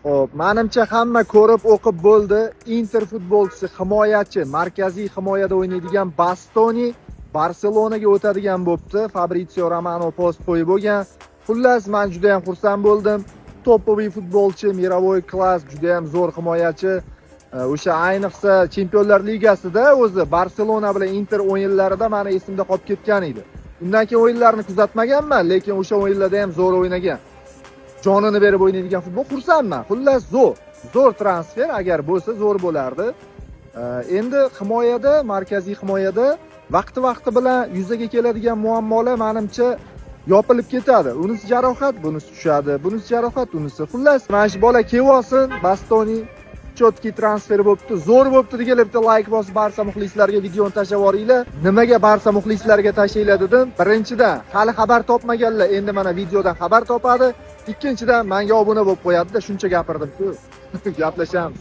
Xo'p, menimcha hamma ko'rib o'qib bo'ldi. Inter futbolchisi himoyachi, markaziy himoyada o'ynaydigan Bastoni Barselonaga o'tadigan bo'pti. Fabrizio Romano post qo'yib bo'lgan. Xullas, men juda ham xursand bo'ldim. Topoviy futbolchi, mirovoy klass, juda ham zo'r himoyachi. O'sha ayniqsa Chempionlar Ligasida o'zi Barselona bilan Inter o'yinlarida meni esimda qolib ketgan edi. Undan keyin o'yinlarni kuzatmaganman, lekin o'sha o'yinlarda ham zo'r o'ynagan. Jonini berib o'ynaydigan futbol xursandman. Xullas zo'r transfer, agar bo'lsa zo'r bo'lardi. Endi himoyada, markaziy himoyada vaqti bilan yuzaga keladigan muammolar menimcha yopilib ketadi. Unisi jarohat, bunisi tushadi, bunisi jarohat, unisi. Xullas, mana shu bola kelsin, Bastoni chotki transfer bo'pti, zo'r bo'pti degan bitta like bosib Barsa muxlislariga videoni tashlab yuboringlar. Nimaga Barsa muxlislariga tashlaylar dedim. Birinchidan, hali xabar topmaganlar, endi mana videodan xabar topadi. Ikkinchidan, menga obuna bo'lib qo'yadi-da, shuncha gapirdim-ku. Gaplashamiz.